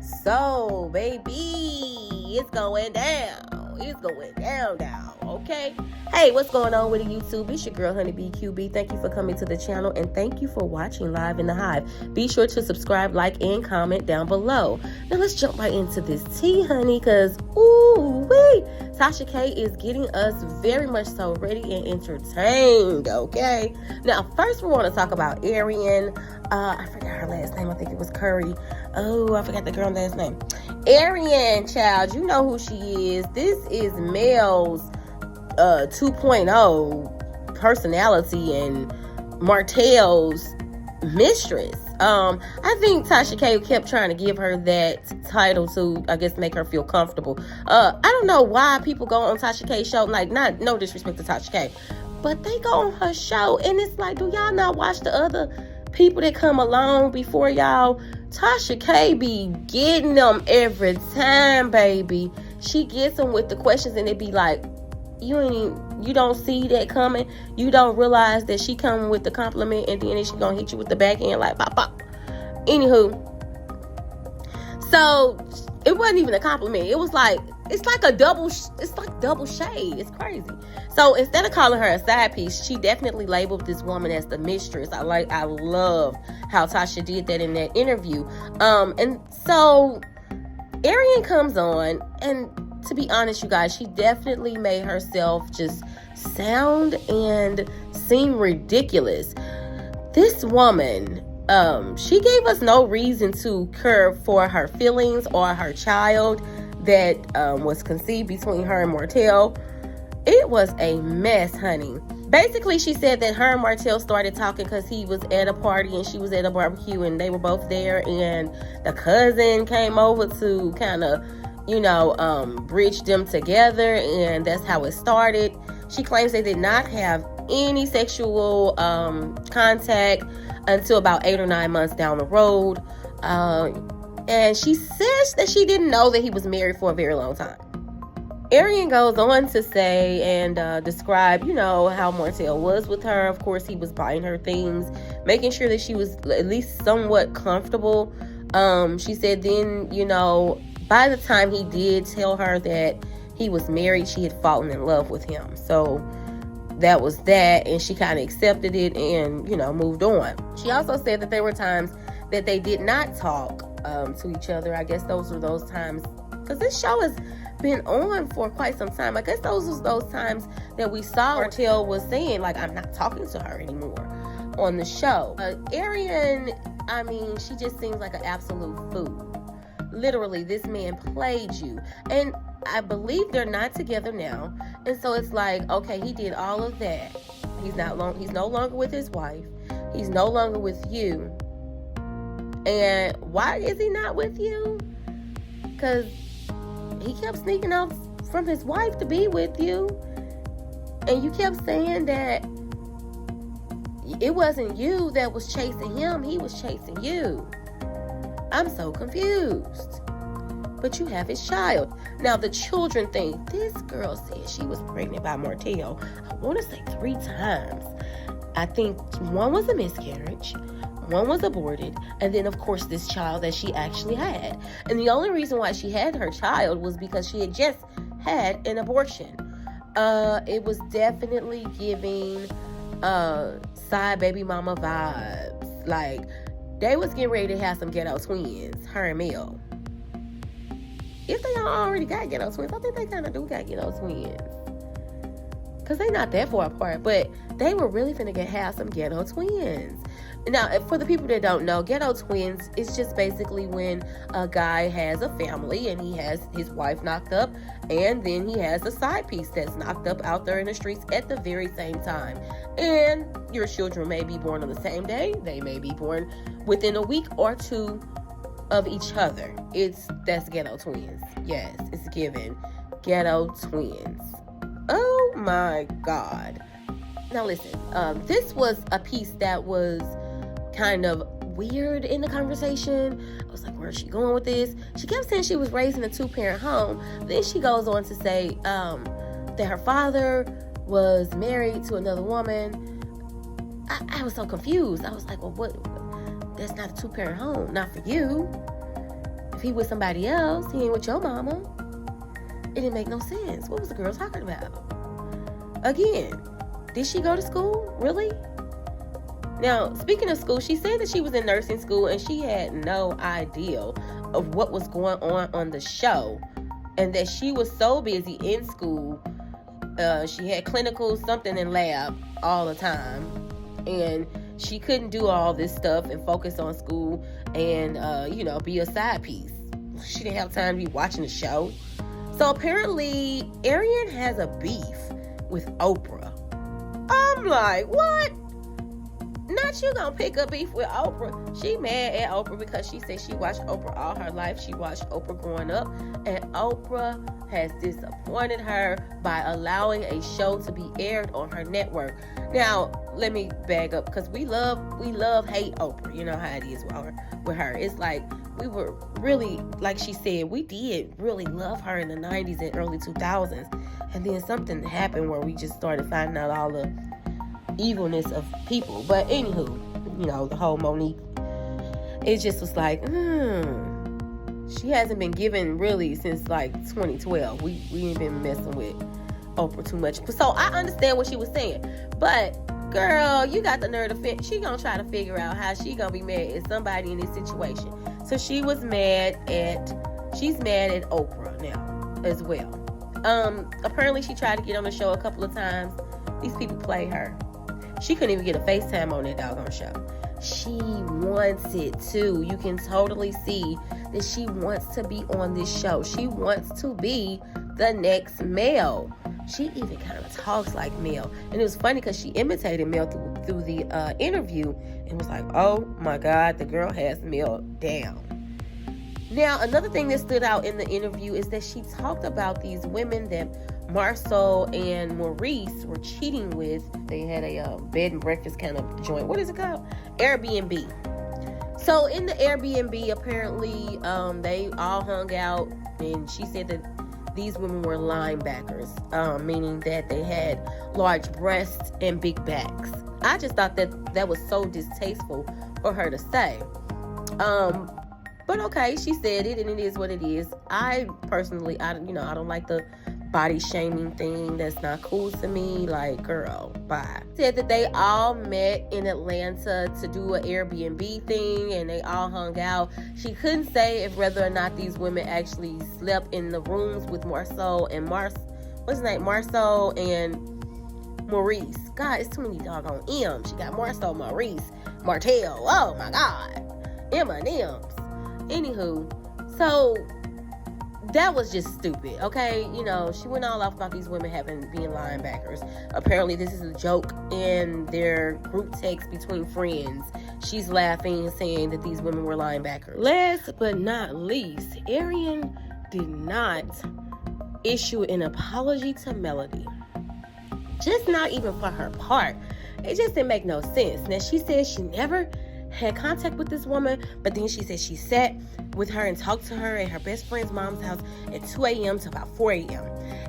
So, baby, it's going down. It's going down, okay? Hey, what's going on with the YouTube? It's your girl, Honeybee QB. Thank you for coming to the channel, and thank you for watching Live in the Hive. Be sure to subscribe, like, and comment down below. Now, let's jump right into this tea, honey, because, ooh-wee, Tasha K is getting us very much so ready and entertained, okay? Now, first, we want to talk about Arionne. I forgot her last name. I think it was Curry. Oh, I forgot the girl's last name. Arionne, child, you know who she is. This is Mel's 2.0 personality and Martel's mistress. I think Tasha K kept trying to give her that title to, I guess, make her feel comfortable. I don't know why people go on Tasha K's show, like, not no disrespect to Tasha K, but they go on her show and it's like, do y'all not watch the other people that come along before y'all? Tasha K be getting them every time, baby. She gets them with the questions and it be like, you don't see that coming. You don't realize that she coming with the compliment and then she gonna hit you with the back end like pop pop. Anywho, so it wasn't even a compliment. It was like, it's like double shade. It's crazy. So instead of calling her a side piece, she definitely labeled this woman as the mistress. I love how Tasha did that in that interview. And so Arionne comes on, and to be honest, you guys, she definitely made herself just sound and seem ridiculous. This woman, she gave us no reason to care for her feelings or her child that was conceived between her and Martel. It was a mess, honey. Basically, she said that her and Martel started talking because he was at a party and she was at a barbecue and they were both there, and the cousin came over to kind of, bridge them together, and that's how it started. She claims they did not have any sexual contact until about 8 or 9 months down the road. And she says that she didn't know that he was married for a very long time. Arionne goes on to say and describe, how Martel was with her. Of course, he was buying her things, making sure that she was at least somewhat comfortable. She said then, by the time he did tell her that he was married, she had fallen in love with him. So that was that, and she kind of accepted it and, moved on. She also said that there were times that they did not talk to each other. I guess those were those times, because this show has been on for quite some time. I guess those was those times that we saw Martel was saying, like, I'm not talking to her anymore on the show. Arionne, she just seems like an absolute fool. Literally, this man played you. And I believe they're not together now. And so it's like, okay, he did all of that. He's no longer with his wife. He's no longer with you. And why is he not with you? Because he kept sneaking off from his wife to be with you. And you kept saying that it wasn't you that was chasing him. He was chasing you. I'm so confused. But you have his child. Now, the children thing. This girl said she was pregnant by Martel, I want to say 3 times. I think one was a miscarriage, one was aborted, and then, of course, this child that she actually had. And the only reason why she had her child was because she had just had an abortion. It was definitely giving side baby mama vibes. Like, they was getting ready to have some ghetto twins, her and Mel. If they already got ghetto twins, I think they kind of do got ghetto twins. Because they not that far apart, but they were really finna have some ghetto twins. Now, for the people that don't know, ghetto twins is just basically when a guy has a family and he has his wife knocked up, and then he has a side piece that's knocked up out there in the streets at the very same time. And your children may be born on the same day. They may be born within a week or 2 of each other. That's ghetto twins. Yes, it's given. Ghetto twins. Oh my God. Now listen, this was a piece that was kind of weird in the conversation. I was like, where's she going with this? She kept saying she was raised in a 2-parent home. Then she goes on to say that her father was married to another woman. I was so confused. I was like, well, what? That's not a 2-parent home. Not for you. If he with somebody else, he ain't with your mama. It didn't make no sense. What was the girl talking about? Again, did she go to school? Really? Now, speaking of school, she said that she was in nursing school and she had no idea of what was going on the show, and that she was so busy in school. She had clinicals, something in lab all the time, and she couldn't do all this stuff and focus on school and, be a side piece. She didn't have time to be watching the show. So apparently, Arion has a beef with Oprah. I'm like, what? Not you gonna pick up beef with Oprah. She mad at Oprah because she said she watched Oprah all her life. She watched Oprah growing up, and Oprah has disappointed her by allowing a show to be aired on her network. Now, let me bag up, because we love, hate Oprah. You know how it is with her. It's like, we were really, like she said, we did really love her in the 90s and early 2000s. And then something happened where we just started finding out all the evilness of people. But anywho, the whole Monique, it just was like, she hasn't been given really since like 2012. We ain't been messing with Oprah too much. So I understand what she was saying, but girl, you got the nerve to she gonna try to figure out how she gonna be mad at somebody in this situation. So she's mad at Oprah now as well. Apparently she tried to get on the show a couple of times. These people play her. She couldn't even get a FaceTime on that doggone show. She wants it too. You can totally see that she wants to be on this show. She wants to be the next Mel. She even kind of talks like Mel. And it was funny because she imitated Mel through the interview and was like, oh my God, the girl has Mel down. Now, another thing that stood out in the interview is that she talked about these women that Marceau and Maurice were cheating with. They had a bed and breakfast kind of joint. What is it called? Airbnb. So in the Airbnb, apparently, they all hung out, and she said that these women were linebackers, meaning that they had large breasts and big backs. I just thought that was so distasteful for her to say. But okay, she said it, and it is what it is. I personally, I don't like the body shaming thing. That's not cool to me. Like, girl, bye. Said that they all met in Atlanta to do an Airbnb thing, and they all hung out. She couldn't say if whether or not these women actually slept in the rooms with Marceau and Marceau and Maurice. God, it's too many doggone M's. She got Marceau, Maurice, Martel. Oh my God, M&M's. Anywho, so that was just stupid, okay? She went all off about these women being linebackers. Apparently, this is a joke in their group text between friends. She's laughing and saying that these women were linebackers. Last but not least, Arion did not issue an apology to Melody. Just not even for her part. It just didn't make no sense. Now, she said she never had contact with this woman, but then she said she sat with her and talked to her at her best friend's mom's house at 2 a.m. to about 4 a.m.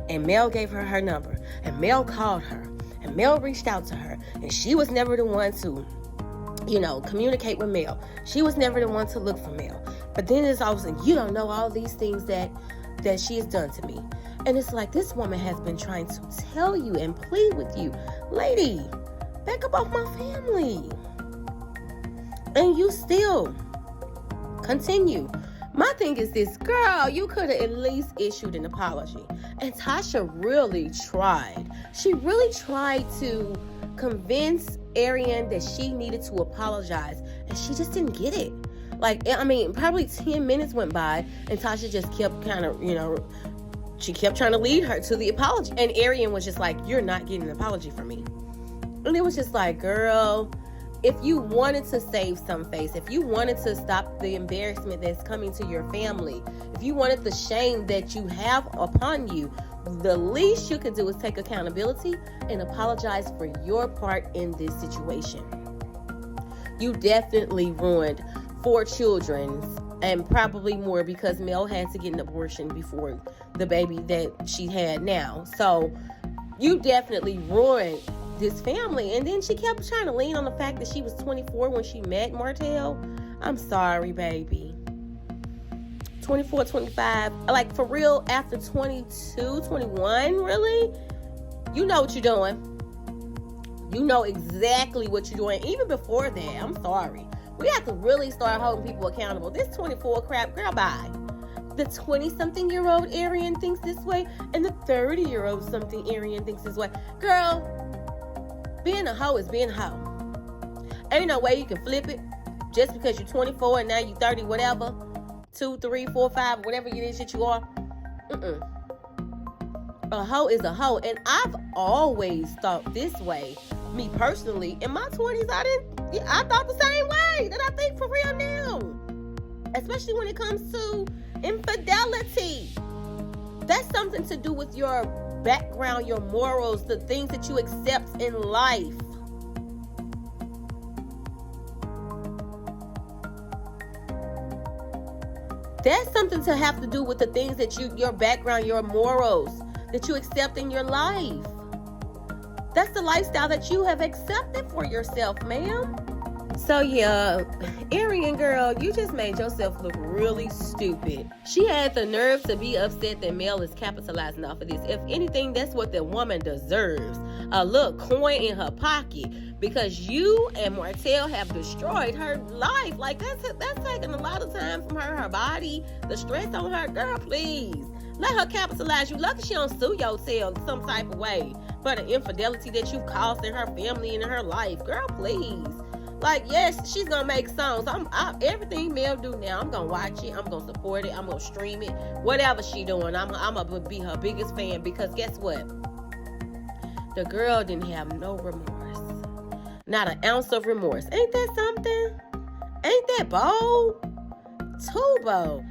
And Mel gave her her number, and Mel called her, and Mel reached out to her, and she was never the one to, communicate with Mel. She was never the one to look for Mel. But then it's all of a sudden, you don't know all these things that she has done to me. And it's like, this woman has been trying to tell you and plead with you, lady, back up off my family. And you still continue. My thing is this, girl, you could have at least issued an apology. And Tasha really tried. She really tried to convince Arion that she needed to apologize. And she just didn't get it. Probably 10 minutes went by and Tasha just kept kind of, she kept trying to lead her to the apology. And Arion was just like, you're not getting an apology from me. And it was just like, girl, if you wanted to save some face, if you wanted to stop the embarrassment that's coming to your family, if you wanted the shame that you have upon you, the least you could do is take accountability and apologize for your part in this situation. You definitely ruined 4 children and probably more, because Mel had to get an abortion before the baby that she had now. So you definitely ruined this family. And then she kept trying to lean on the fact that she was 24 when she met Martel. I'm sorry, baby. 24, 25, like for real, after 22, 21, really, you know what you're doing. You know exactly what you're doing. Even before that, I'm sorry. We have to really start holding people accountable. This 24 crap, girl, bye. The 20-something-year-old Arian thinks this way, and the 30-year-old something Arian thinks this way. Girl, being a hoe is being a hoe. Ain't no way you can flip it just because you're 24 and now you're 30, whatever. 2, 3, 4, 5, whatever it is that you are. A hoe is a hoe. And I've always thought this way. Me personally, in my 20s, I thought the same way that I think for real now. Especially when it comes to infidelity. That's something to do with your background, your morals, the things that you accept in life. That's something to have to do with the things that your background, your morals, that you accept in your life. That's the lifestyle that you have accepted for yourself, ma'am. So yeah, Arion girl, you just made yourself look really stupid. She had the nerve to be upset that Mel is capitalizing off of this. If anything, that's what the woman deserves. A little coin in her pocket. Because you and Martel have destroyed her life. Like, that's taking a lot of time from her body. The stress on her. Girl, please. Let her capitalize you. Lucky she don't sue your tail some type of way for the infidelity that you've caused in her family and in her life. Girl, please. Like, yes, she's going to make songs. Everything Mel do now, I'm going to watch it. I'm going to support it. I'm going to stream it. Whatever she doing, I'm going to be her biggest fan. Because guess what? The girl didn't have no remorse. Not an ounce of remorse. Ain't that something? Ain't that bold? Too bold.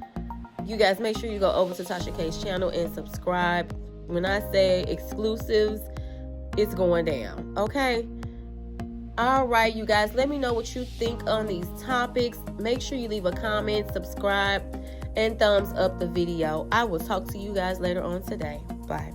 You guys, make sure you go over to Tasha K's channel and subscribe. When I say exclusives, it's going down. Okay? All right, you guys. Let me know what you think on these topics. Make sure you leave a comment, subscribe, and thumbs up the video. I will talk to you guys later on today. Bye.